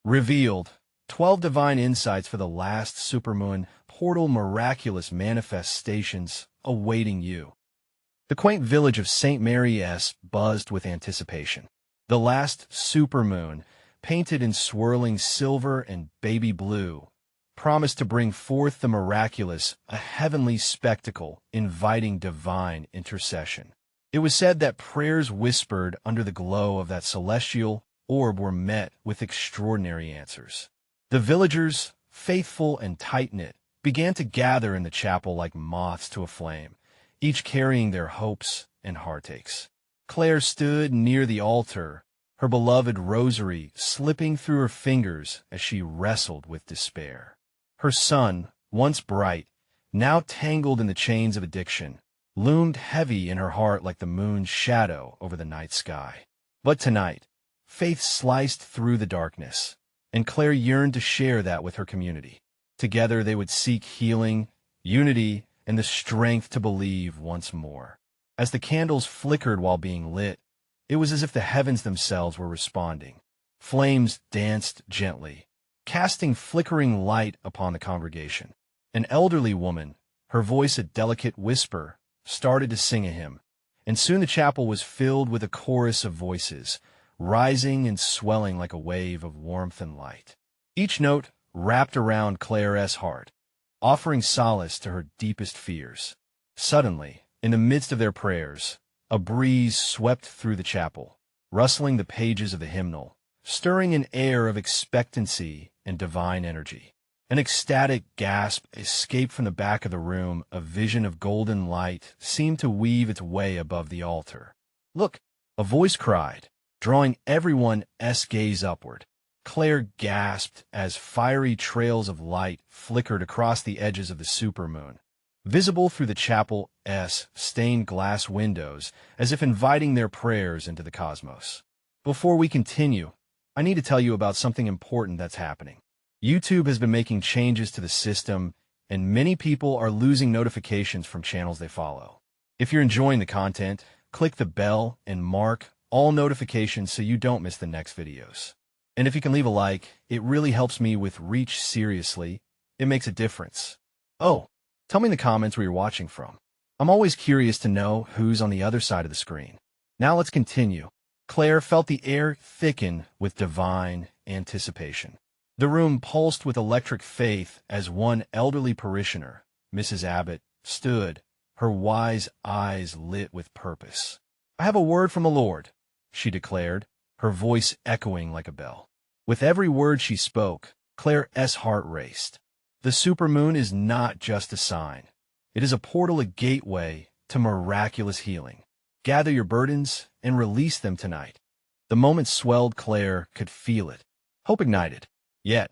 Revealed 12 divine insights for the last supermoon, portal miraculous manifestations awaiting you. The quaint village of St. Mary's buzzed with anticipation. The last supermoon, painted in swirling silver and baby blue, promised to bring forth the miraculous, a heavenly spectacle inviting divine intercession. It was said that prayers whispered under the glow of that celestial orb were met with extraordinary answers. The villagers, faithful and tight-knit, began to gather in the chapel like moths to a flame, each carrying their hopes and heartaches. Claire stood near the altar, her beloved rosary slipping through her fingers as she wrestled with despair. Her son, once bright, now tangled in the chains of addiction, loomed heavy in her heart like the moon's shadow over the night sky. But tonight, faith sliced through the darkness, and Claire yearned to share that with her community. Together they would seek healing, unity, and the strength to believe once more. As the candles flickered while being lit, it was as if the heavens themselves were responding. Flames danced gently, casting flickering light upon the congregation. An elderly woman, her voice a delicate whisper, started to sing a hymn, and soon the chapel was filled with a chorus of voices, rising and swelling like a wave of warmth and light. Each note wrapped around Claire's heart, offering solace to her deepest fears. Suddenly, in the midst of their prayers, a breeze swept through the chapel, rustling the pages of the hymnal, stirring an air of expectancy and divine energy. An ecstatic gasp escaped from the back of the room. A vision of golden light seemed to weave its way above the altar. "Look!" a voice cried, drawing everyone's gaze upward. Claire gasped as fiery trails of light flickered across the edges of the supermoon, visible through the chapel's stained glass windows, as if inviting their prayers into the cosmos. Before we continue, I need to tell you about something important that's happening. YouTube has been making changes to the system, and many people are losing notifications from channels they follow. If you're enjoying the content, click the bell and mark all notifications so you don't miss the next videos. And if you can leave a like, it really helps me with reach. Seriously, it makes a difference. Oh, tell me in the comments where you're watching from. I'm always curious to know who's on the other side of the screen. Now let's continue. Claire felt the air thicken with divine anticipation. The room pulsed with electric faith as one elderly parishioner, Mrs. Abbott, stood, her wise eyes lit with purpose. "I have a word from the Lord," she declared, her voice echoing like a bell. With every word she spoke, Claire's heart raced. The supermoon is not just a sign. It is a portal, a gateway to miraculous healing. Gather your burdens and release them tonight. The moment swelled. Claire could feel it. Hope ignited. Yet,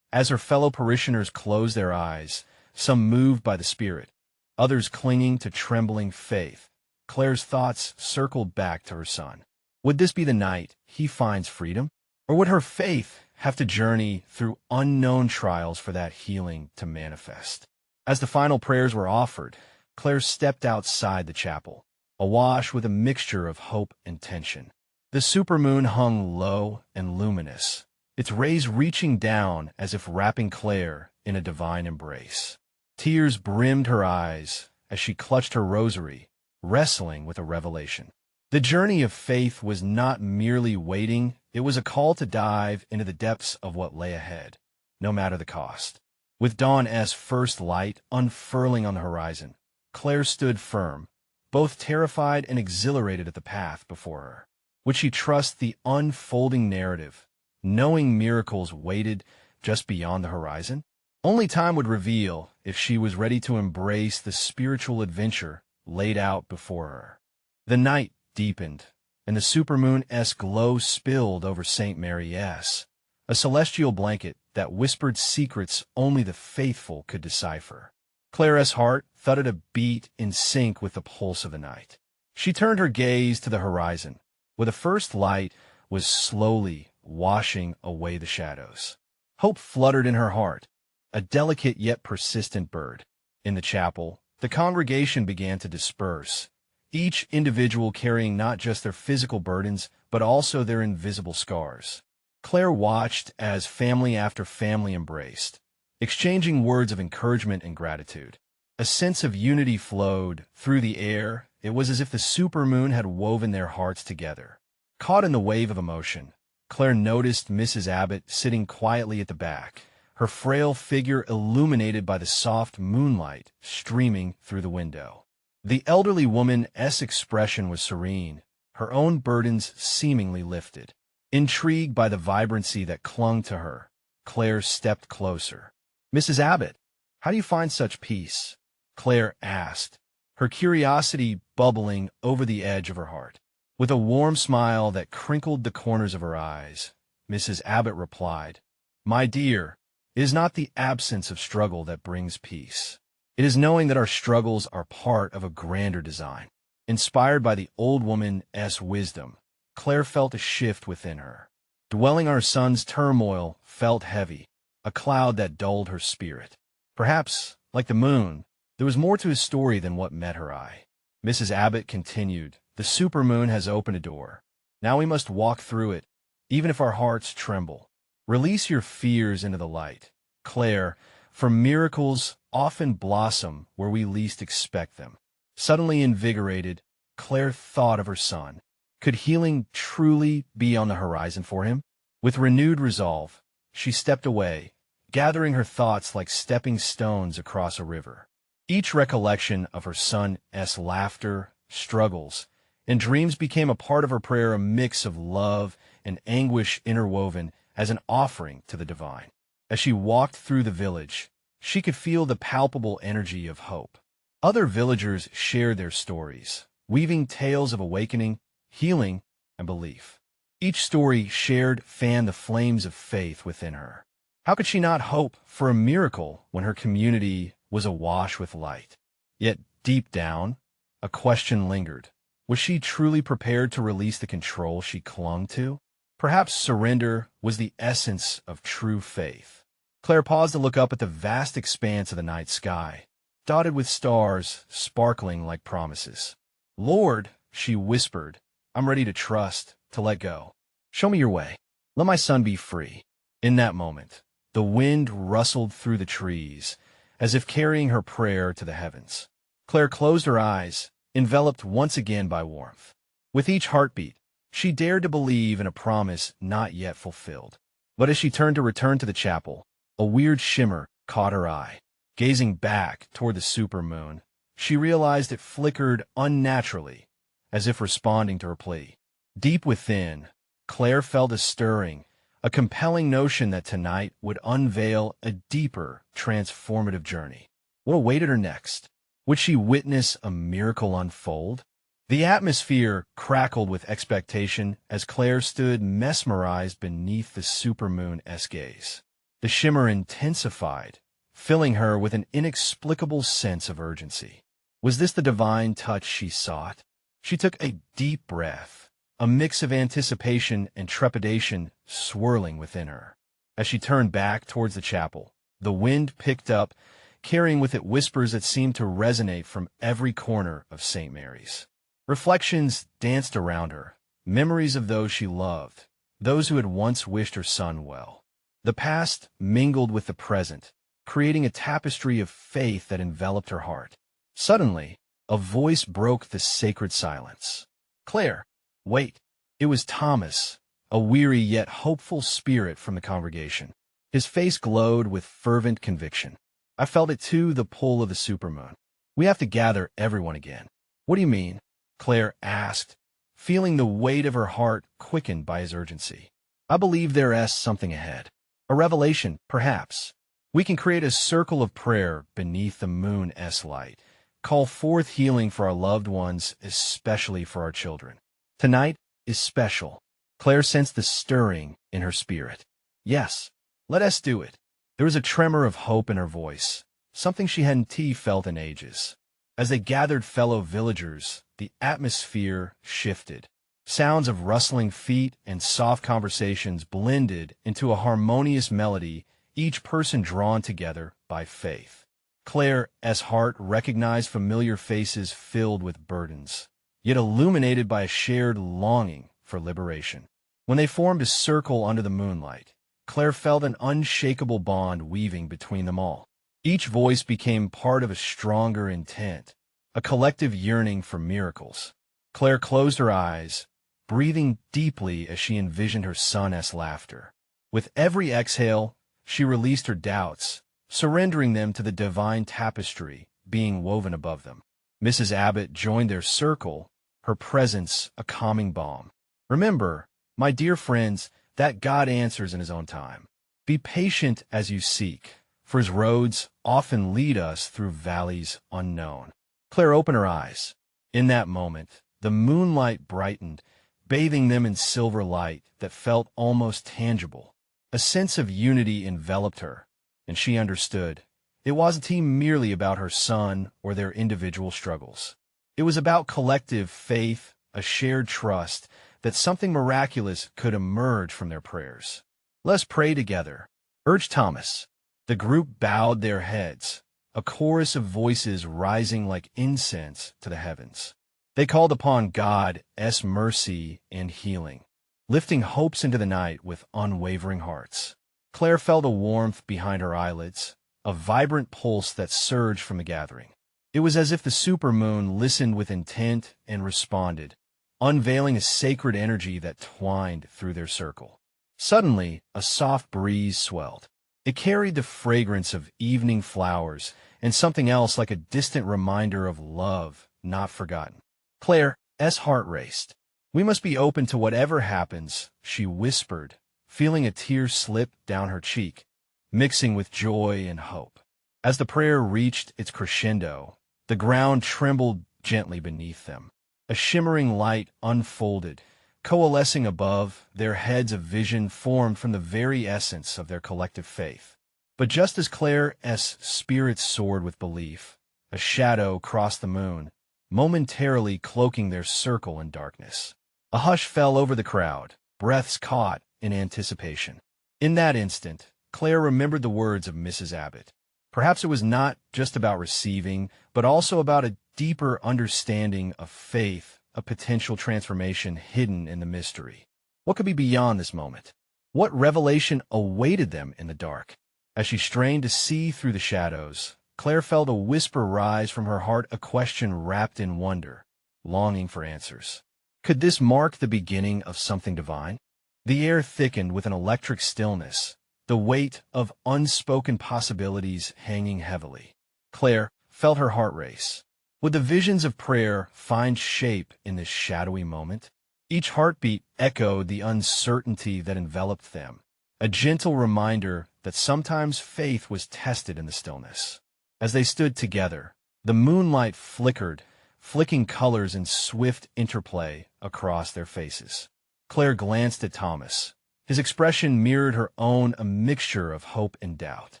as her fellow parishioners closed their eyes, some moved by the Spirit, others clinging to trembling faith, Claire's thoughts circled back to her son. Would this be the night he finds freedom? Or would her faith have to journey through unknown trials for that healing to manifest? As the final prayers were offered, Claire stepped outside the chapel, awash with a mixture of hope and tension. The supermoon hung low and luminous, its rays reaching down as if wrapping Claire in a divine embrace. Tears brimmed her eyes as she clutched her rosary, wrestling with a revelation. The journey of faith was not merely waiting, it was a call to dive into the depths of what lay ahead, no matter the cost. With dawn's first light unfurling on the horizon, Claire stood firm, both terrified and exhilarated at the path before her. Would she trust the unfolding narrative, knowing miracles waited just beyond the horizon? Only time would reveal if she was ready to embrace the spiritual adventure laid out before her. The night deepened, and the supermoon's glow spilled over St. Mary's, a celestial blanket that whispered secrets only the faithful could decipher. Claire's heart thudded a beat in sync with the pulse of the night. She turned her gaze to the horizon, where the first light was slowly washing away the shadows. Hope fluttered in her heart, a delicate yet persistent bird. In the chapel, the congregation began to disperse, each individual carrying not just their physical burdens, but also their invisible scars. Claire watched as family after family embraced, exchanging words of encouragement and gratitude. A sense of unity flowed through the air. It was as if the supermoon had woven their hearts together. Caught in the wave of emotion, Claire noticed Mrs. Abbott sitting quietly at the back, her frail figure illuminated by the soft moonlight streaming through the window. The elderly woman's expression was serene, her own burdens seemingly lifted. Intrigued by the vibrancy that clung to her, Claire stepped closer. "Mrs. Abbott, how do you find such peace?" Claire asked, her curiosity bubbling over the edge of her heart. With a warm smile that crinkled the corners of her eyes, Mrs. Abbott replied, "My dear, it is not the absence of struggle that brings peace. It is knowing that our struggles are part of a grander design." Inspired by the old woman's wisdom, Claire felt a shift within her. Dwelling on her son's turmoil felt heavy, a cloud that dulled her spirit. Perhaps, like the moon, there was more to his story than what met her eye. Mrs. Abbott continued, "The supermoon has opened a door. Now we must walk through it, even if our hearts tremble. Release your fears into the light, Claire, for miracles often blossom where we least expect them." Suddenly invigorated, Claire thought of her son. Could healing truly be on the horizon for him? With renewed resolve, she stepped away, gathering her thoughts like stepping stones across a river. Each recollection of her son's laughter, struggles, and dreams became a part of her prayer, a mix of love and anguish interwoven as an offering to the divine. As she walked through the village, she could feel the palpable energy of hope. Other villagers shared their stories, weaving tales of awakening, healing, and belief. Each story shared fanned the flames of faith within her. How could she not hope for a miracle when her community was awash with light? Yet, deep down, a question lingered. Was she truly prepared to release the control she clung to? Perhaps surrender was the essence of true faith. Claire paused to look up at the vast expanse of the night sky, dotted with stars sparkling like promises. "Lord," she whispered, "I'm ready to trust, to let go. Show me your way. Let my son be free." In that moment, the wind rustled through the trees, as if carrying her prayer to the heavens. Claire closed her eyes, enveloped once again by warmth. With each heartbeat, she dared to believe in a promise not yet fulfilled. But as she turned to return to the chapel, a weird shimmer caught her eye. Gazing back toward the supermoon, she realized it flickered unnaturally, as if responding to her plea. Deep within, Claire felt a stirring, a compelling notion that tonight would unveil a deeper, transformative journey. What awaited her next? Would she witness a miracle unfold? The atmosphere crackled with expectation as Claire stood mesmerized beneath the supermoon's gaze. The shimmer intensified, filling her with an inexplicable sense of urgency. Was this the divine touch she sought? She took a deep breath, a mix of anticipation and trepidation swirling within her. As she turned back towards the chapel, the wind picked up, carrying with it whispers that seemed to resonate from every corner of St. Mary's. Reflections danced around her, memories of those she loved, those who had once wished her son well. The past mingled with the present, creating a tapestry of faith that enveloped her heart. Suddenly, a voice broke the sacred silence. "Claire, wait." It was Thomas, a weary yet hopeful spirit from the congregation. His face glowed with fervent conviction. "I felt it too, the pull of the supermoon. We have to gather everyone again." "What do you mean?" Claire asked, feeling the weight of her heart quickened by his urgency. "I believe there's something ahead. A revelation, perhaps. We can create a circle of prayer beneath the moon's light, call forth healing for our loved ones, especially for our children. Tonight is special." Claire sensed the stirring in her spirit. "Yes, let us do it." There was a tremor of hope in her voice, something she hadn't felt in ages. As they gathered fellow villagers, the atmosphere shifted. Sounds of rustling feet and soft conversations blended into a harmonious melody, each person drawn together by faith. Claire's heart recognized familiar faces filled with burdens, yet illuminated by a shared longing for liberation. When they formed a circle under the moonlight, Claire felt an unshakable bond weaving between them all. Each voice became part of a stronger intent, a collective yearning for miracles. Claire closed her eyes, breathing deeply as she envisioned her son's laughter. With every exhale, she released her doubts, surrendering them to the divine tapestry being woven above them. Mrs. Abbott joined their circle, her presence a calming balm. Remember, my dear friends, that God answers in His own time. Be patient as you seek, for His roads often lead us through valleys unknown. Claire opened her eyes. In that moment, the moonlight brightened, bathing them in silver light that felt almost tangible. A sense of unity enveloped her, and she understood. It wasn't merely about her son or their individual struggles. It was about collective faith, a shared trust that something miraculous could emerge from their prayers. "Let's pray together," urged Thomas. The group bowed their heads, a chorus of voices rising like incense to the heavens. They called upon God's mercy and healing, lifting hopes into the night with unwavering hearts. Claire felt a warmth behind her eyelids, a vibrant pulse that surged from the gathering. It was as if the supermoon listened with intent and responded, unveiling a sacred energy that twined through their circle. Suddenly, a soft breeze swelled. It carried the fragrance of evening flowers and something else like a distant reminder of love not forgotten. Claire's heart raced. "We must be open to whatever happens," she whispered, feeling a tear slip down her cheek, mixing with joy and hope. As the prayer reached its crescendo, the ground trembled gently beneath them. A shimmering light unfolded, coalescing above, their heads of vision formed from the very essence of their collective faith. But just as Claire's spirit soared with belief, a shadow crossed the moon, momentarily cloaking their circle in darkness. A hush fell over the crowd, breaths caught in anticipation. In that instant, Claire remembered the words of Mrs. Abbott. Perhaps it was not just about receiving, but also about a deeper understanding of faith, a potential transformation hidden in the mystery. What could be beyond this moment? What revelation awaited them in the dark? As she strained to see through the shadows, Claire felt a whisper rise from her heart, a question wrapped in wonder, longing for answers. Could this mark the beginning of something divine? The air thickened with an electric stillness, the weight of unspoken possibilities hanging heavily. Claire felt her heart race. Would the visions of prayer find shape in this shadowy moment? Each heartbeat echoed the uncertainty that enveloped them, a gentle reminder that sometimes faith was tested in the stillness. As they stood together, the moonlight flickered, flicking colors in swift interplay across their faces. Claire glanced at Thomas. His expression mirrored her own, a mixture of hope and doubt.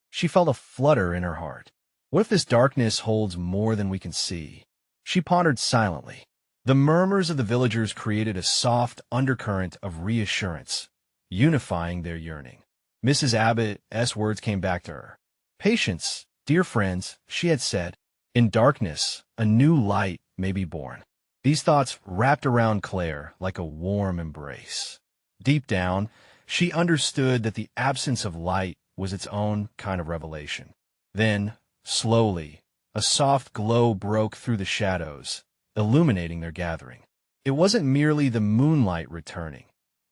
She felt a flutter in her heart. What if this darkness holds more than we can see? She pondered silently. The murmurs of the villagers created a soft undercurrent of reassurance, unifying their yearning. Mrs. Abbott's words came back to her. "Patience, dear friends," she had said. "In darkness, a new light may be born." These thoughts wrapped around Claire like a warm embrace. Deep down, she understood that the absence of light was its own kind of revelation. Then, slowly, a soft glow broke through the shadows, illuminating their gathering. It wasn't merely the moonlight returning.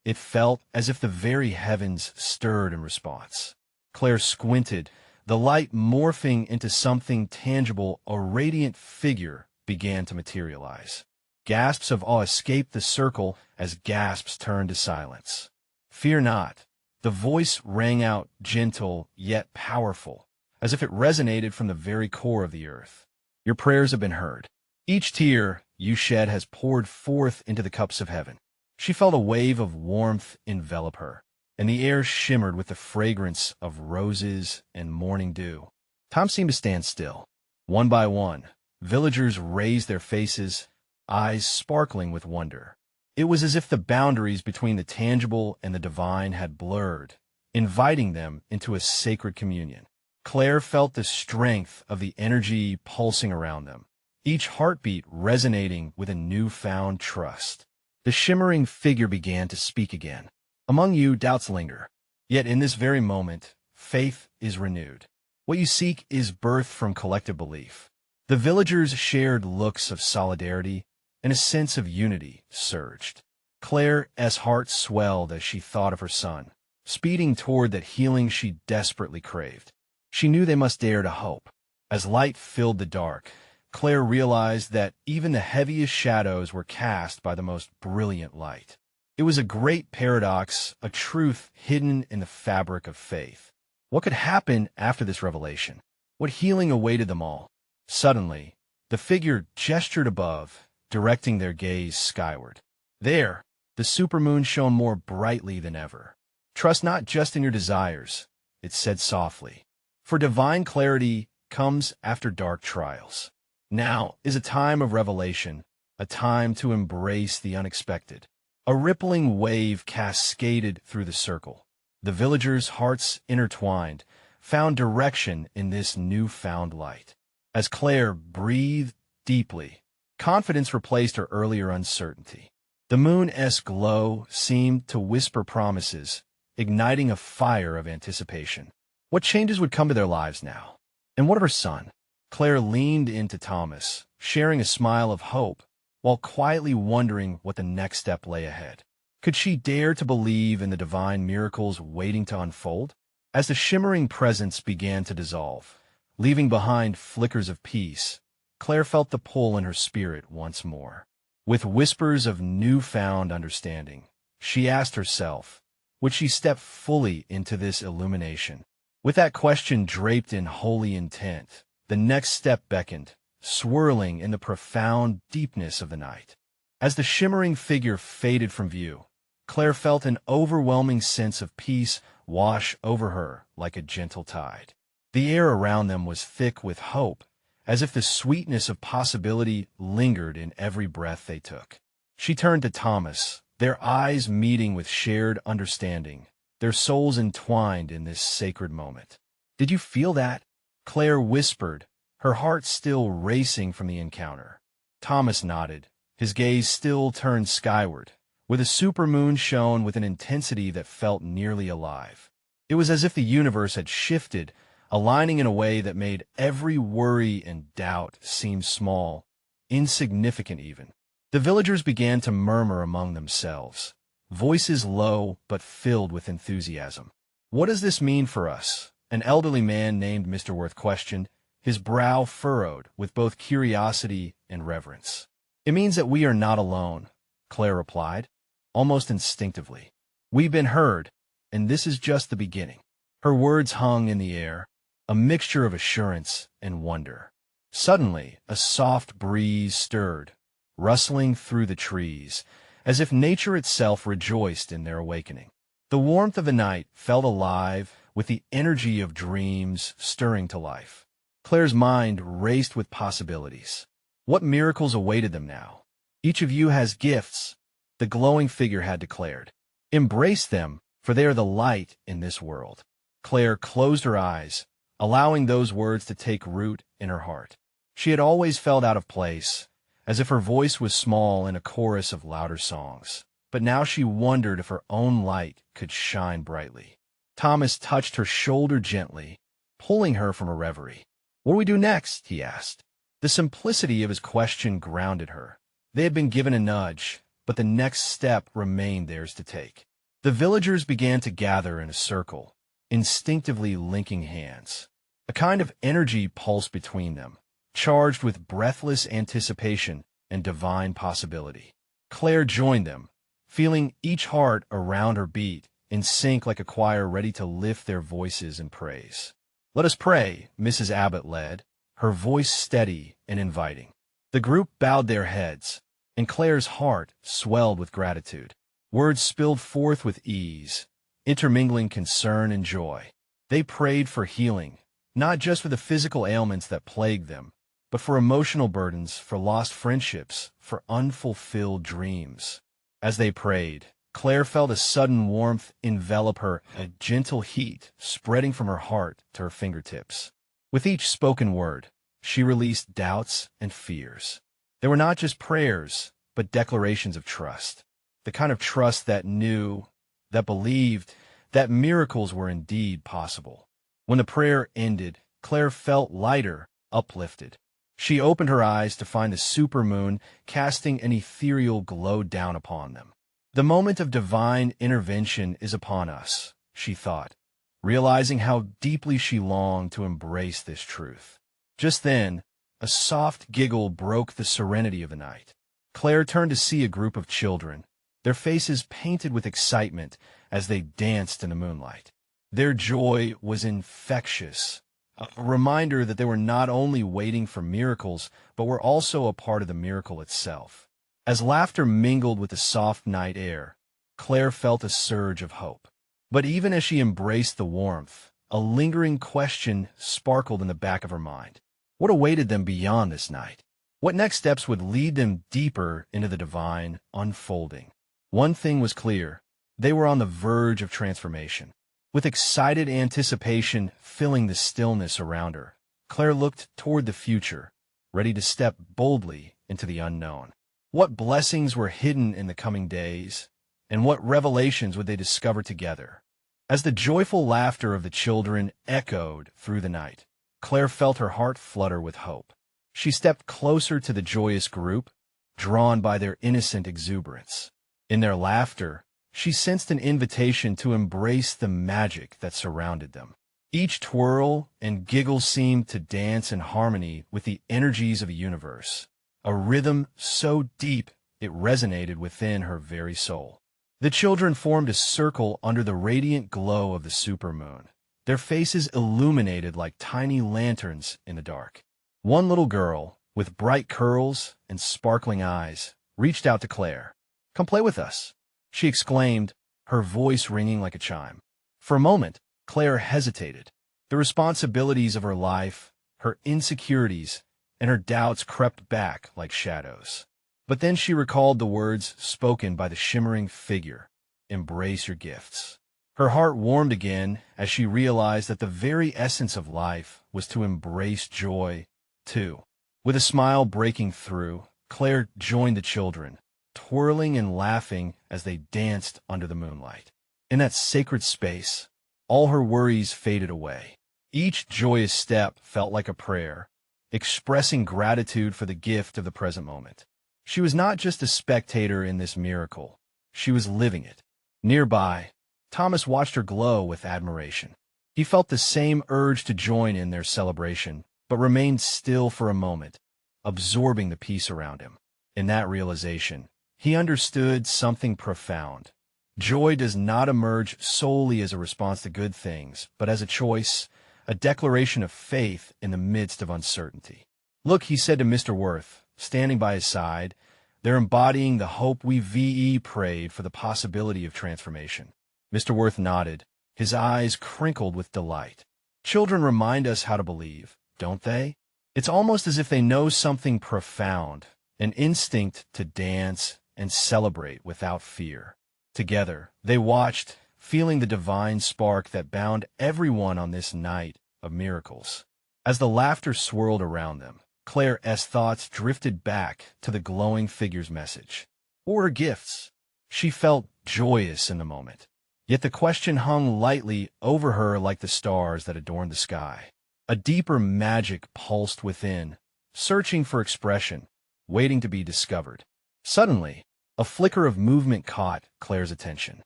It felt as if the very heavens stirred in response. Claire squinted, the light morphing into something tangible. A radiant figure began to materialize. Gasps of awe escaped the circle as gasps turned to silence. "Fear not." The voice rang out, gentle yet powerful, as if it resonated from the very core of the earth. "Your prayers have been heard. Each tear you shed has poured forth into the cups of heaven." She felt a wave of warmth envelop her, and the air shimmered with the fragrance of roses and morning dew. Time seemed to stand still. One by one, villagers raised their faces, eyes sparkling with wonder. It was as if the boundaries between the tangible and the divine had blurred, inviting them into a sacred communion. Claire felt the strength of the energy pulsing around them, each heartbeat resonating with a newfound trust. The shimmering figure began to speak again. Among you, doubts linger. Yet in this very moment, faith is renewed. What you seek is birthed from collective belief. The villagers shared looks of solidarity, and a sense of unity surged. Claire's heart swelled as she thought of her son, speeding toward that healing she desperately craved. She knew they must dare to hope. As light filled the dark, Claire realized that even the heaviest shadows were cast by the most brilliant light. It was a great paradox, a truth hidden in the fabric of faith. What could happen after this revelation? What healing awaited them all? Suddenly, the figure gestured above, directing their gaze skyward. There, the supermoon shone more brightly than ever. Trust not just in your desires, it said softly, for divine clarity comes after dark trials. Now is a time of revelation, a time to embrace the unexpected. A rippling wave cascaded through the circle. The villagers' hearts intertwined, found direction in this newfound light. As Claire breathed deeply, confidence replaced her earlier uncertainty. The moon's glow seemed to whisper promises, igniting a fire of anticipation. What changes would come to their lives now? And what of her son? Claire leaned into Thomas, sharing a smile of hope, while quietly wondering what the next step lay ahead. Could she dare to believe in the divine miracles waiting to unfold? As the shimmering presence began to dissolve, leaving behind flickers of peace, Claire felt the pull in her spirit once more. With whispers of newfound understanding, she asked herself, would she step fully into this illumination? With that question draped in holy intent, the next step beckoned, swirling in the profound deepness of the night. As the shimmering figure faded from view, Claire felt an overwhelming sense of peace wash over her like a gentle tide. The air around them was thick with hope, as if the sweetness of possibility lingered in every breath they took. She turned to Thomas, their eyes meeting with shared understanding, their souls entwined in this sacred moment. "Did you feel that?" Claire whispered, her heart still racing from the encounter. Thomas nodded, his gaze still turned skyward, where the supermoon shone with an intensity that felt nearly alive. It was as if the universe had shifted, aligning in a way that made every worry and doubt seem small, insignificant even. The villagers began to murmur among themselves, voices low but filled with enthusiasm. "What does this mean for us?" An elderly man named Mr. Worth questioned, his brow furrowed with both curiosity and reverence. "It means that we are not alone," Claire replied, almost instinctively. "We've been heard, and this is just the beginning." Her words hung in the air, a mixture of assurance and wonder. Suddenly, a soft breeze stirred, rustling through the trees, as if nature itself rejoiced in their awakening. The warmth of the night felt alive with the energy of dreams stirring to life. Claire's mind raced with possibilities. What miracles awaited them now? "Each of you has gifts," the glowing figure had declared. "Embrace them, for they are the light in this world." Claire closed her eyes, allowing those words to take root in her heart. She had always felt out of place, as if her voice was small in a chorus of louder songs. But now she wondered if her own light could shine brightly. Thomas touched her shoulder gently, pulling her from her reverie. "What do we do next?" he asked. The simplicity of his question grounded her. They had been given a nudge, but the next step remained theirs to take. The villagers began to gather in a circle, instinctively linking hands. A kind of energy pulsed between them, charged with breathless anticipation and divine possibility. Claire joined them, feeling each heart around her beat, in sync like a choir ready to lift their voices in praise. "Let us pray," Mrs. Abbott led, her voice steady and inviting. The group bowed their heads, and Claire's heart swelled with gratitude. Words spilled forth with ease, intermingling concern and joy. They prayed for healing, not just for the physical ailments that plagued them, but for emotional burdens, for lost friendships, for unfulfilled dreams. As they prayed, Claire felt a sudden warmth envelop her, a gentle heat spreading from her heart to her fingertips. With each spoken word, she released doubts and fears. They were not just prayers, but declarations of trust. the kind of trust that knew, that believed, that miracles were indeed possible. When the prayer ended, Claire felt lighter, uplifted. She opened her eyes to find the supermoon casting an ethereal glow down upon them. The moment of divine intervention is upon us, she thought, realizing how deeply she longed to embrace this truth. Just then, a soft giggle broke the serenity of the night. Claire turned to see a group of children, their faces painted with excitement as they danced in the moonlight. Their joy was infectious, a reminder that they were not only waiting for miracles, but were also a part of the miracle itself. As laughter mingled with the soft night air, Claire felt a surge of hope. But even as she embraced the warmth, a lingering question sparkled in the back of her mind. What awaited them beyond this night? What next steps would lead them deeper into the divine unfolding? One thing was clear. They were on the verge of transformation. With excited anticipation filling the stillness around her, Claire looked toward the future, ready to step boldly into the unknown. What blessings were hidden in the coming days, and what revelations would they discover together? As the joyful laughter of the children echoed through the night, Claire felt her heart flutter with hope. She stepped closer to the joyous group, drawn by their innocent exuberance. In their laughter, she sensed an invitation to embrace the magic that surrounded them. Each twirl and giggle seemed to dance in harmony with the energies of the universe, a rhythm so deep it resonated within her very soul. The children formed a circle under the radiant glow of the supermoon, their faces illuminated like tiny lanterns in the dark. One little girl, with bright curls and sparkling eyes, reached out to Claire. "Come play with us," she exclaimed, her voice ringing like a chime. For a moment, Claire hesitated. The responsibilities of her life, her insecurities, and her doubts crept back like shadows. But then she recalled the words spoken by the shimmering figure, "Embrace your gifts." Her heart warmed again as she realized that the very essence of life was to embrace joy, too. With a smile breaking through, Claire joined the children, twirling and laughing as they danced under the moonlight. In that sacred space, all her worries faded away. Each joyous step felt like a prayer, expressing gratitude for the gift of the present moment. She was not just a spectator in this miracle. She was living it. Nearby, Thomas watched her glow with admiration. He felt the same urge to join in their celebration, but remained still for a moment, absorbing the peace around him. In that realization, he understood something profound. Joy does not emerge solely as a response to good things, but as a choice, a declaration of faith in the midst of uncertainty. "Look," he said to Mr. Worth, standing by his side, "they're embodying the hope we prayed for, the possibility of transformation." Mr. Worth nodded, his eyes crinkled with delight. Children remind us how to believe, don't they? It's almost as if they know something profound, an instinct to dance and celebrate without fear. Together, they watched, feeling the divine spark that bound everyone on this night of miracles. As the laughter swirled around them, Claire's thoughts drifted back to the glowing figure's message. Or her gifts. She felt joyous in the moment. Yet the question hung lightly over her like the stars that adorned the sky. A deeper magic pulsed within, searching for expression, waiting to be discovered. Suddenly, a flicker of movement caught Claire's attention.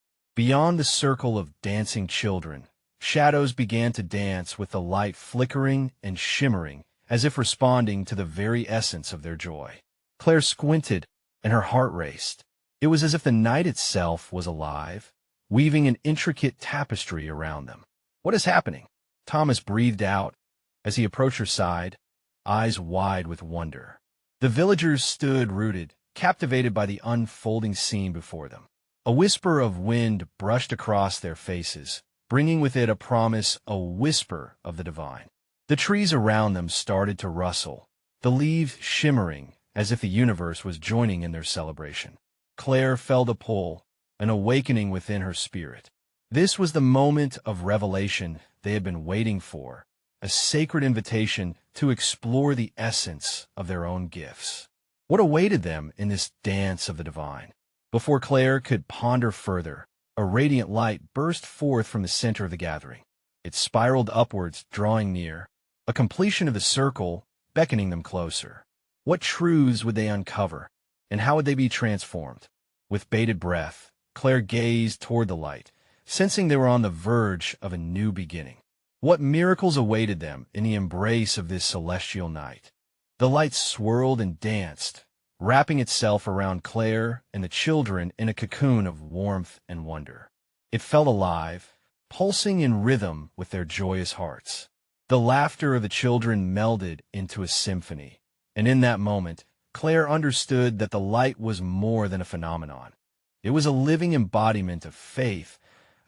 Beyond the circle of dancing children, shadows began to dance with the light flickering and shimmering, as if responding to the very essence of their joy. Claire squinted, and her heart raced. It was as if the night itself was alive, weaving an intricate tapestry around them. "What is happening?" Thomas breathed out as he approached her side, eyes wide with wonder. The villagers stood rooted, captivated by the unfolding scene before them. A whisper of wind brushed across their faces, bringing with it a promise, a whisper of the divine. The trees around them started to rustle, the leaves shimmering as if the universe was joining in their celebration. Claire felt a pull, an awakening within her spirit. This was the moment of revelation they had been waiting for, a sacred invitation to explore the essence of their own gifts. What awaited them in this dance of the divine? Before Claire could ponder further, a radiant light burst forth from the center of the gathering. It spiraled upwards, drawing near, a completion of the circle, beckoning them closer. What truths would they uncover, and how would they be transformed? With bated breath, Claire gazed toward the light, sensing they were on the verge of a new beginning. What miracles awaited them in the embrace of this celestial night? The light swirled and danced, wrapping itself around Claire and the children in a cocoon of warmth and wonder. It felt alive, pulsing in rhythm with their joyous hearts. The laughter of the children melded into a symphony, and in that moment, Claire understood that the light was more than a phenomenon. It was a living embodiment of faith,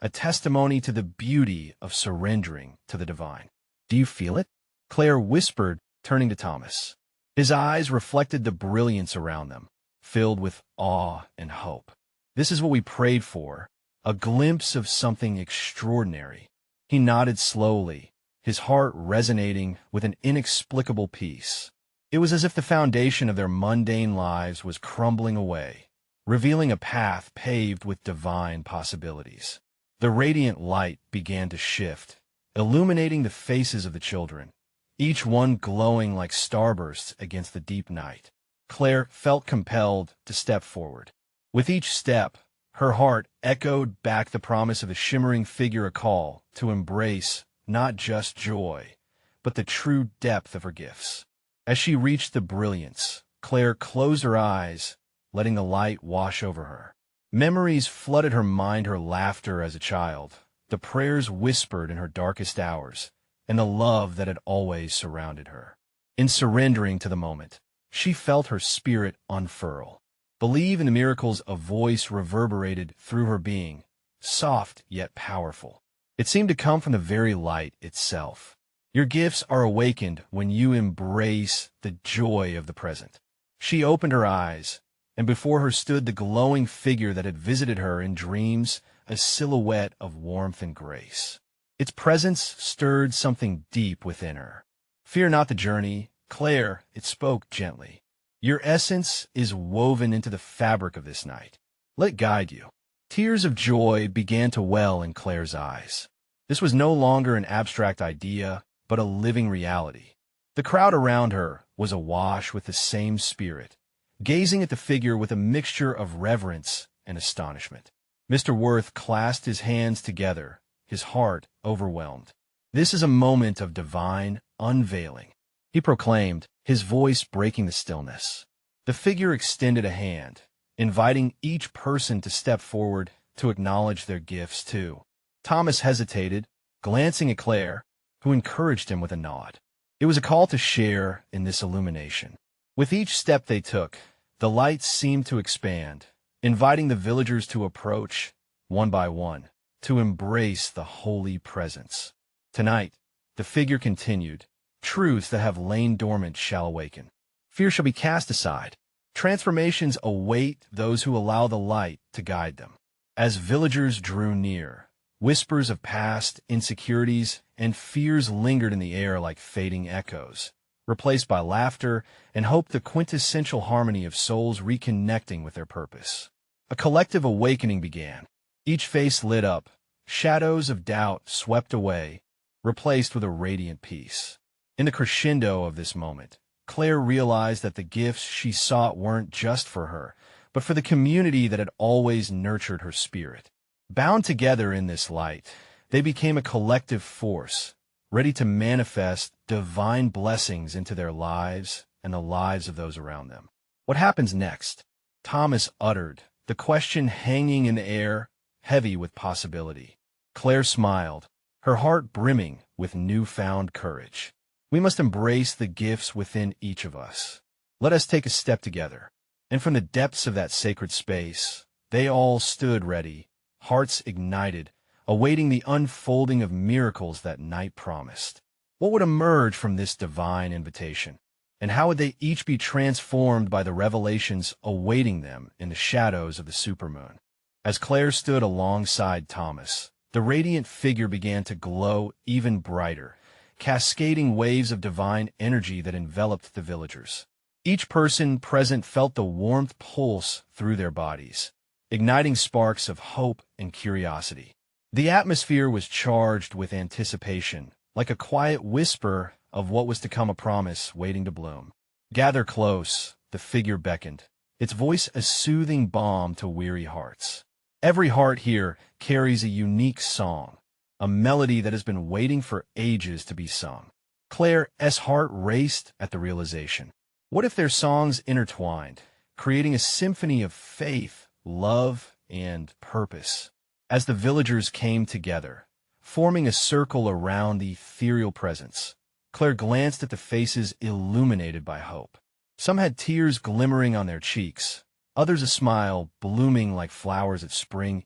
a testimony to the beauty of surrendering to the divine. "Do you feel it?" Claire whispered, turning to Thomas. His eyes reflected the brilliance around them, filled with awe and hope. "This is what we prayed for, a glimpse of something extraordinary." He nodded slowly, his heart resonating with an inexplicable peace. It was as if the foundation of their mundane lives was crumbling away, revealing a path paved with divine possibilities. The radiant light began to shift, illuminating the faces of the children, each one glowing like starbursts against the deep night. Claire felt compelled to step forward. With each step, her heart echoed back the promise of the shimmering figure, a call to embrace not just joy, but the true depth of her gifts. As she reached the brilliance, Claire closed her eyes, letting the light wash over her. Memories flooded her mind, her laughter as a child, the prayers whispered in her darkest hours, and the love that had always surrounded her. In surrendering to the moment, she felt her spirit unfurl. "Believe in the miracles," a voice reverberated through her being, soft yet powerful. It seemed to come from the very light itself. "Your gifts are awakened when you embrace the joy of the present." She opened her eyes, and before her stood the glowing figure that had visited her in dreams, a silhouette of warmth and grace. Its presence stirred something deep within her. "Fear not the journey, Claire," it spoke gently. "Your essence is woven into the fabric of this night. Let it guide you." Tears of joy began to well in Claire's eyes. This was no longer an abstract idea, but a living reality. The crowd around her was awash with the same spirit, gazing at the figure with a mixture of reverence and astonishment. Mr. Worth clasped his hands together, his heart overwhelmed. "This is a moment of divine unveiling," he proclaimed, his voice breaking the stillness. The figure extended a hand, inviting each person to step forward to acknowledge their gifts too. Thomas hesitated, glancing at Claire, who encouraged him with a nod. It was a call to share in this illumination. With each step they took, the light seemed to expand, inviting the villagers to approach, one by one, to embrace the holy presence. Tonight, the figure continued, "Truths that have lain dormant shall awaken. Fear shall be cast aside. Transformations await those who allow the light to guide them." As villagers drew near, whispers of past insecurities and fears lingered in the air like fading echoes, replaced by laughter and hope, the quintessential harmony of souls reconnecting with their purpose. A collective awakening began. Each face lit up, shadows of doubt swept away, replaced with a radiant peace. In the crescendo of this moment, Claire realized that the gifts she sought weren't just for her, but for the community that had always nurtured her spirit. Bound together in this light, they became a collective force, ready to manifest divine blessings into their lives and the lives of those around them. "What happens next?" Thomas uttered, the question hanging in the air, heavy with possibility. Claire smiled, her heart brimming with newfound courage. "We must embrace the gifts within each of us. Let us take a step together." And from the depths of that sacred space, they all stood ready, hearts ignited, awaiting the unfolding of miracles that night promised. What would emerge from this divine invitation? And how would they each be transformed by the revelations awaiting them in the shadows of the supermoon? As Claire stood alongside Thomas, the radiant figure began to glow even brighter, cascading waves of divine energy that enveloped the villagers. Each person present felt the warmth pulse through their bodies, igniting sparks of hope and curiosity. The atmosphere was charged with anticipation, like a quiet whisper of what was to come, a promise waiting to bloom. Gather close, the figure beckoned, its voice a soothing balm to weary hearts. Every heart here carries a unique song, a melody that has been waiting for ages to be sung. Claire's heart raced at the realization. What if their songs intertwined, creating a symphony of faith, love, and purpose? As the villagers came together, forming a circle around the ethereal presence, Claire glanced at the faces illuminated by hope. Some had tears glimmering on their cheeks, others a smile blooming like flowers at spring's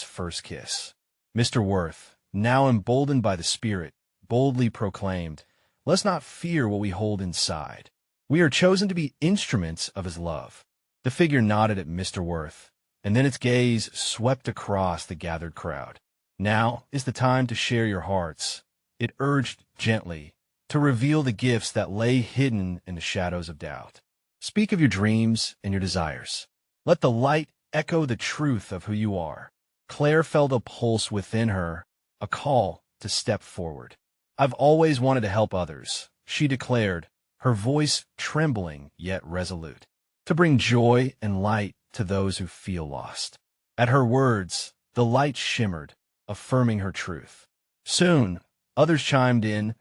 first kiss. Mr. Worth, now emboldened by the Spirit, boldly proclaimed, "Let's not fear what we hold inside. We are chosen to be instruments of His love." The figure nodded at Mr. Worth, and then its gaze swept across the gathered crowd. "Now is the time to share your hearts," it urged gently, "to reveal the gifts that lay hidden in the shadows of doubt. Speak of your dreams and your desires. Let the light echo the truth of who you are." Claire felt a pulse within her, a call to step forward. "I've always wanted to help others," she declared, her voice trembling yet resolute, "to bring joy and light to those who feel lost." At her words, the light shimmered, affirming her truth. Soon, others chimed in,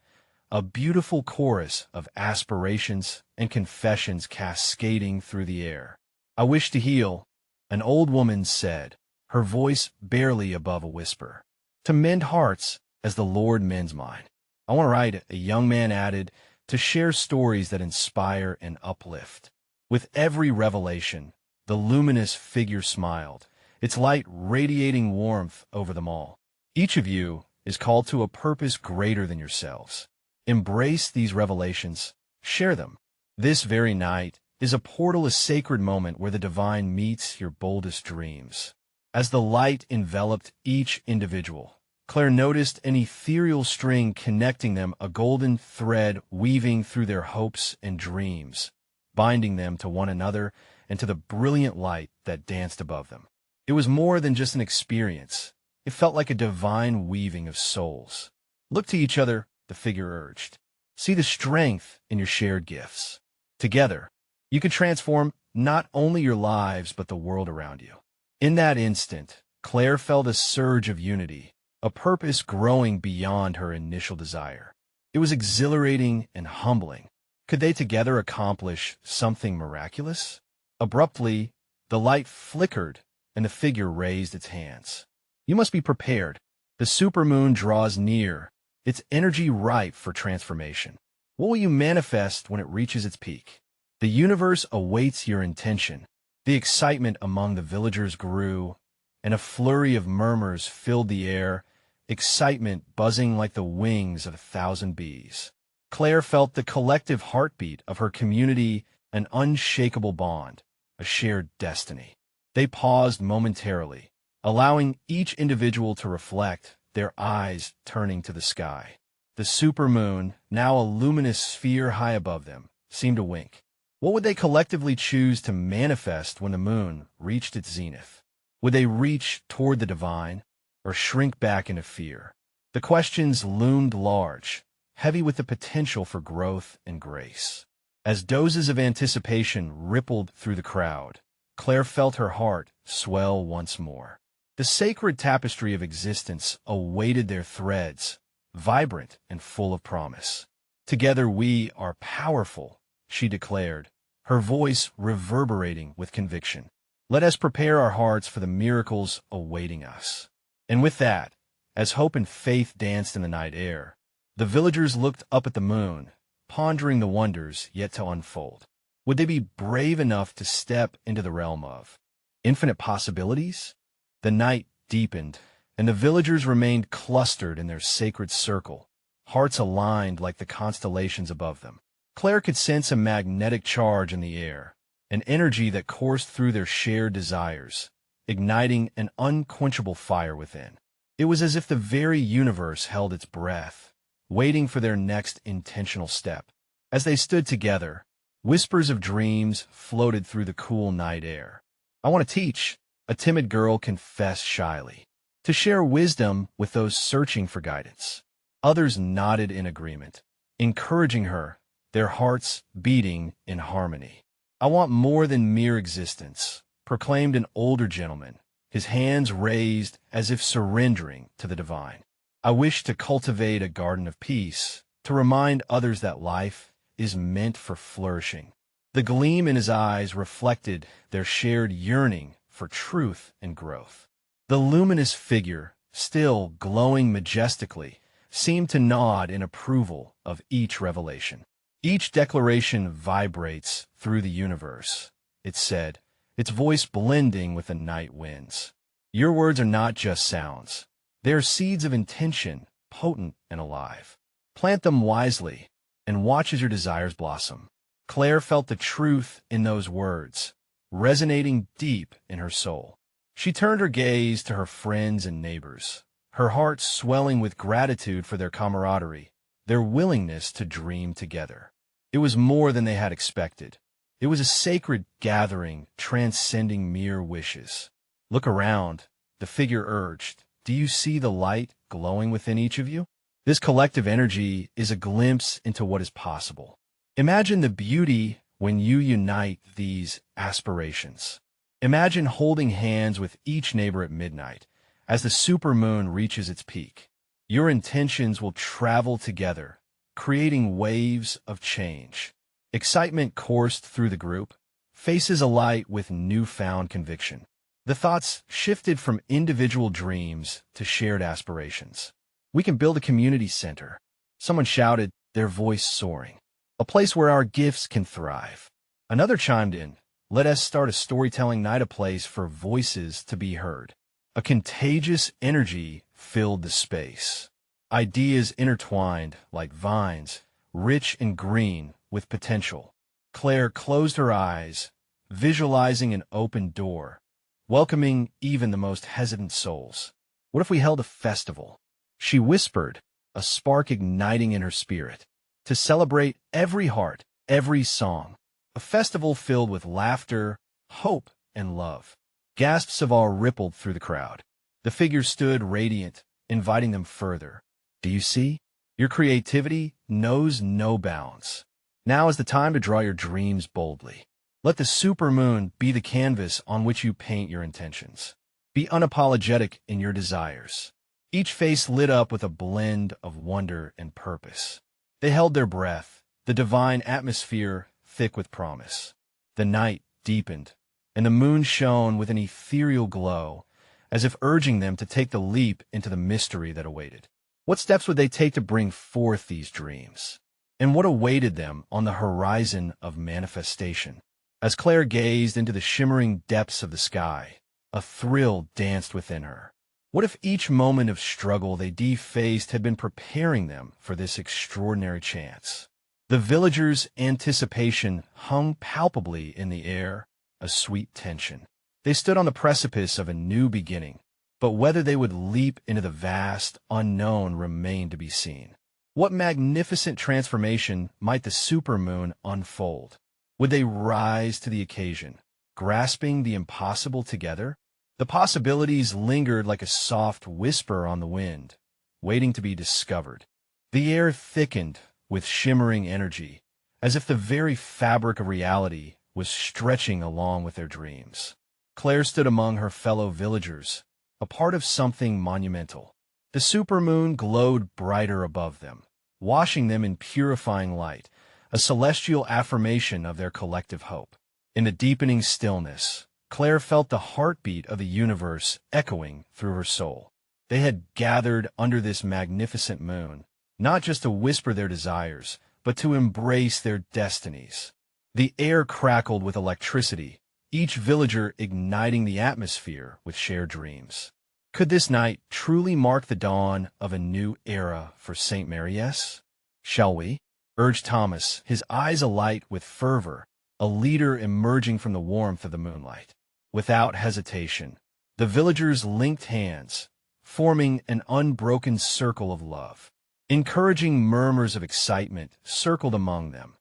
a beautiful chorus of aspirations and confessions cascading through the air. "I wish to heal," an old woman said, her voice barely above a whisper. "To mend hearts as the Lord mends mine." "I want to write," a young man added, "to share stories that inspire and uplift." With every revelation, the luminous figure smiled, its light radiating warmth over them all. Each of you is called to a purpose greater than yourselves. Embrace these revelations, share them. This very night is a portal, a sacred moment where the divine meets your boldest dreams. As the light enveloped each individual, Claire noticed an ethereal string connecting them, a golden thread weaving through their hopes and dreams, binding them to one another and to the brilliant light that danced above them. It was more than just an experience. It felt like a divine weaving of souls. "Look to each other," the figure urged. "See the strength in your shared gifts. Together, you can transform not only your lives but the world around you." In that instant, Claire felt a surge of unity, a purpose growing beyond her initial desire. It was exhilarating and humbling. Could they together accomplish something miraculous? Abruptly, the light flickered and the figure raised its hands. "You must be prepared. The supermoon draws near, its energy ripe for transformation. What will you manifest when it reaches its peak? The universe awaits your intention." The excitement among the villagers grew, and a flurry of murmurs filled the air, excitement buzzing like the wings of 1,000 bees. Claire felt the collective heartbeat of her community, an unshakable bond, a shared destiny. They paused momentarily, allowing each individual to reflect, their eyes turning to the sky. The supermoon, now a luminous sphere high above them, seemed to wink. What would they collectively choose to manifest when the moon reached its zenith? Would they reach toward the divine, or shrink back into fear? The questions loomed large, heavy with the potential for growth and grace. As doses of anticipation rippled through the crowd, Claire felt her heart swell once more. The sacred tapestry of existence awaited their threads, vibrant and full of promise. "Together we are powerful," she declared, her voice reverberating with conviction. "Let us prepare our hearts for the miracles awaiting us." And with that, as hope and faith danced in the night air, the villagers looked up at the moon, pondering the wonders yet to unfold. Would they be brave enough to step into the realm of infinite possibilities? The night deepened, and the villagers remained clustered in their sacred circle, hearts aligned like the constellations above them. Claire could sense a magnetic charge in the air, an energy that coursed through their shared desires, igniting an unquenchable fire within. It was as if the very universe held its breath, waiting for their next intentional step. As they stood together, whispers of dreams floated through the cool night air. "I want to teach," A timid girl confessed shyly, to share wisdom with those searching for guidance. Others nodded in agreement, encouraging her, their hearts beating in harmony. "I want more than mere existence," proclaimed an older gentleman, his hands raised as if surrendering to the divine. "I wish to cultivate a garden of peace, to remind others that life is meant for flourishing." The gleam in his eyes reflected their shared yearning for truth and growth. The luminous figure, still glowing majestically, seemed to nod in approval of each revelation. "Each declaration vibrates through the universe," it said, its voice blending with the night winds. "Your words are not just sounds. They are seeds of intention, potent and alive. Plant them wisely, and watch as your desires blossom." Claire felt the truth in those words, resonating deep in her soul. She turned her gaze to her friends and neighbors, her heart swelling with gratitude for their camaraderie, their willingness to dream together. It was more than they had expected. It was a sacred gathering transcending mere wishes. "Look around," the figure urged. "Do you see the light glowing within each of you? This collective energy is a glimpse into what is possible. Imagine the beauty when you unite these aspirations. Imagine holding hands with each neighbor at midnight as the supermoon reaches its peak. Your intentions will travel together, creating waves of change." Excitement coursed through the group, faces alight with newfound conviction. The thoughts shifted from individual dreams to shared aspirations. "We can build a community center," someone shouted, their voice soaring. "A place where our gifts can thrive." Another chimed in, "Let us start a storytelling night, a place for voices to be heard." A contagious energy filled the space. Ideas intertwined like vines, rich and green with potential. Claire closed her eyes, visualizing an open door, welcoming even the most hesitant souls. "What if we held a festival?" she whispered, a spark igniting in her spirit. "To celebrate every heart, every song. A festival filled with laughter, hope, and love." Gasps of awe rippled through the crowd. The figure stood radiant, inviting them further. "Do you see? Your creativity knows no bounds. Now is the time to draw your dreams boldly. Let the supermoon be the canvas on which you paint your intentions. Be unapologetic in your desires." Each face lit up with a blend of wonder and purpose. They held their breath, the divine atmosphere thick with promise. The night deepened, and the moon shone with an ethereal glow, as if urging them to take the leap into the mystery that awaited. What steps would they take to bring forth these dreams? And what awaited them on the horizon of manifestation? As Claire gazed into the shimmering depths of the sky, a thrill danced within her. What if each moment of struggle they defaced had been preparing them for this extraordinary chance? The villagers' anticipation hung palpably in the air, a sweet tension. They stood on the precipice of a new beginning, but whether they would leap into the vast unknown remained to be seen. What magnificent transformation might the supermoon unfold? Would they rise to the occasion, grasping the impossible together? The possibilities lingered like a soft whisper on the wind, waiting to be discovered. The air thickened with shimmering energy, as if the very fabric of reality was stretching along with their dreams. Claire stood among her fellow villagers, a part of something monumental. The supermoon glowed brighter above them, washing them in purifying light, a celestial affirmation of their collective hope. In the deepening stillness, Claire felt the heartbeat of the universe echoing through her soul. They had gathered under this magnificent moon, not just to whisper their desires, but to embrace their destinies. The air crackled with electricity, each villager igniting the atmosphere with shared dreams. Could this night truly mark the dawn of a new era for St. Mary's? "Shall we?" urged Thomas, his eyes alight with fervor, a leader emerging from the warmth of the moonlight. Without hesitation, the villagers linked hands, forming an unbroken circle of love. Encouraging murmurs of excitement circled among them,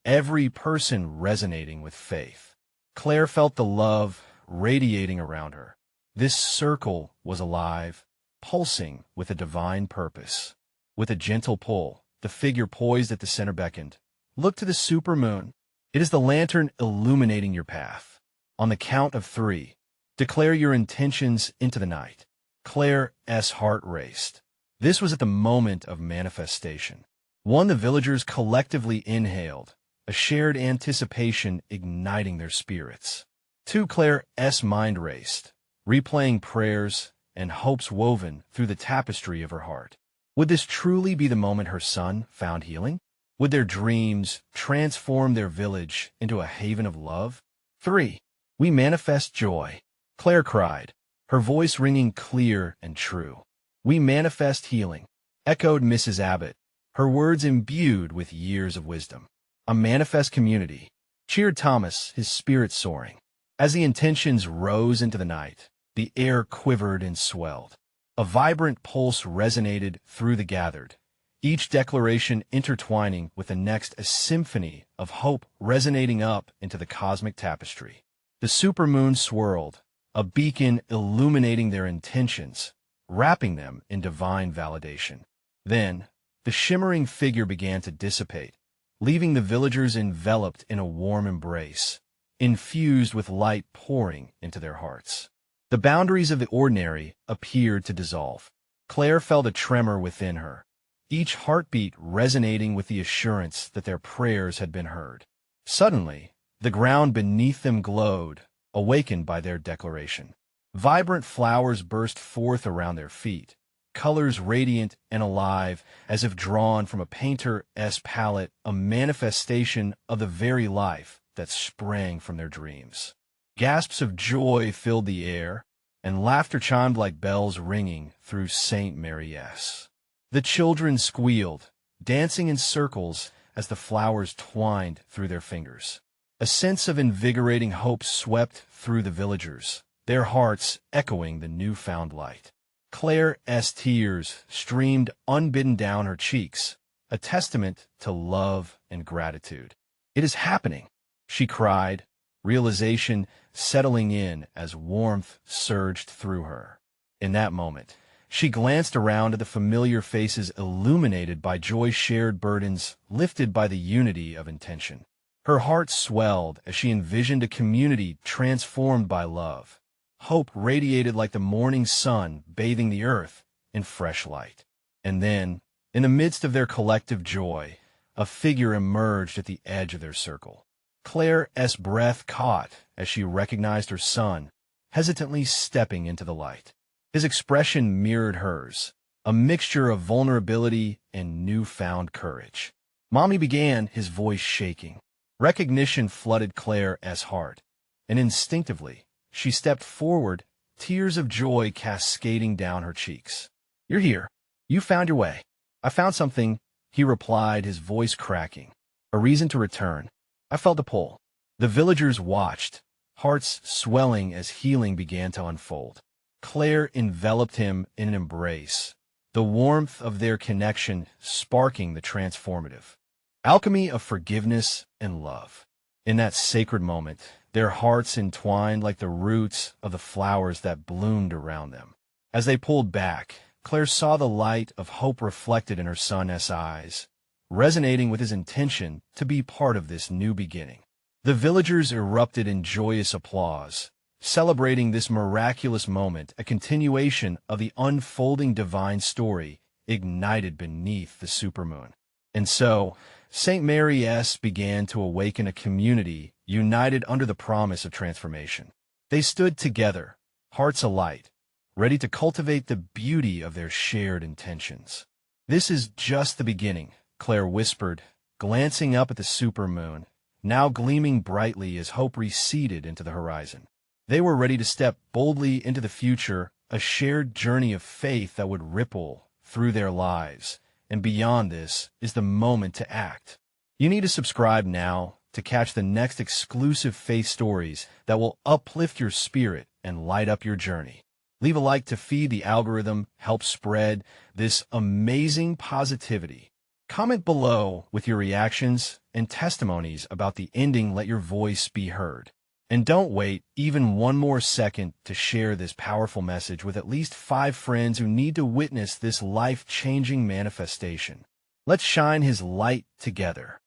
every person resonating with faith. Claire felt the love radiating around her. This circle was alive, pulsing with a divine purpose. With a gentle pull, the figure poised at the center beckoned. Look to the supermoon. It is the lantern illuminating your path. On the count of 3, declare your intentions into the night. Claire's heart raced. This was at the moment of manifestation. 1. The villagers collectively inhaled, a shared anticipation igniting their spirits. 2. Claire's mind raced, replaying prayers and hopes woven through the tapestry of her heart. Would this truly be the moment her son found healing? Would their dreams transform their village into a haven of love? 3. We manifest joy, Claire cried, her voice ringing clear and true. We manifest healing, echoed Mrs. Abbott, her words imbued with years of wisdom. A manifest community, cheered Thomas, his spirit soaring. As the intentions rose into the night, the air quivered and swelled. A vibrant pulse resonated through the gathered, each declaration intertwining with the next, a symphony of hope resonating up into the cosmic tapestry. The supermoon swirled, a beacon illuminating their intentions, wrapping them in divine validation. Then, the shimmering figure began to dissipate, leaving the villagers enveloped in a warm embrace, infused with light pouring into their hearts. The boundaries of the ordinary appeared to dissolve. Claire felt a tremor within her, each heartbeat resonating with the assurance that their prayers had been heard. Suddenly, the ground beneath them glowed, awakened by their declaration. Vibrant flowers burst forth around their feet, colors radiant and alive as if drawn from a painter's palette, a manifestation of the very life that sprang from their dreams. Gasps of joy filled the air, and laughter chimed like bells ringing through St. Mary's. The children squealed, dancing in circles as the flowers twined through their fingers. A sense of invigorating hope swept through the villagers, their hearts echoing the newfound light. Claire's tears streamed unbidden down her cheeks, a testament to love and gratitude. "It is happening," she cried, realization settling in as warmth surged through her. In that moment, she glanced around at the familiar faces illuminated by joy's shared burdens lifted by the unity of intention. Her heart swelled as she envisioned a community transformed by love. Hope radiated like the morning sun bathing the earth in fresh light. And then, in the midst of their collective joy, a figure emerged at the edge of their circle. Claire's breath caught as she recognized her son, hesitantly stepping into the light. His expression mirrored hers, a mixture of vulnerability and newfound courage. "Mommy," began, his voice shaking. Recognition flooded Claire's heart, and instinctively, she stepped forward, tears of joy cascading down her cheeks. "You're here. You found your way." "I found something," he replied, his voice cracking. "A reason to return." I felt a pull. The villagers watched, hearts swelling as healing began to unfold. Claire enveloped him in an embrace, the warmth of their connection sparking the transformative alchemy of forgiveness and love. In that sacred moment, their hearts entwined like the roots of the flowers that bloomed around them. As they pulled back, Claire saw the light of hope reflected in her son's eyes, resonating with his intention to be part of this new beginning. The villagers erupted in joyous applause, celebrating this miraculous moment, a continuation of the unfolding divine story ignited beneath the supermoon. And so, St. Mary's began to awaken a community united under the promise of transformation. They stood together, hearts alight, ready to cultivate the beauty of their shared intentions. "This is just the beginning," Claire whispered, glancing up at the supermoon, now gleaming brightly as hope receded into the horizon. They were ready to step boldly into the future, a shared journey of faith that would ripple through their lives. And beyond this is the moment to act. You need to subscribe now to catch the next exclusive faith stories that will uplift your spirit and light up your journey. Leave a like to feed the algorithm, help spread this amazing positivity. Comment below with your reactions and testimonies about the ending. Let your voice be heard. And don't wait even one more second to share this powerful message with at least 5 friends who need to witness this life-changing manifestation. Let's shine his light together.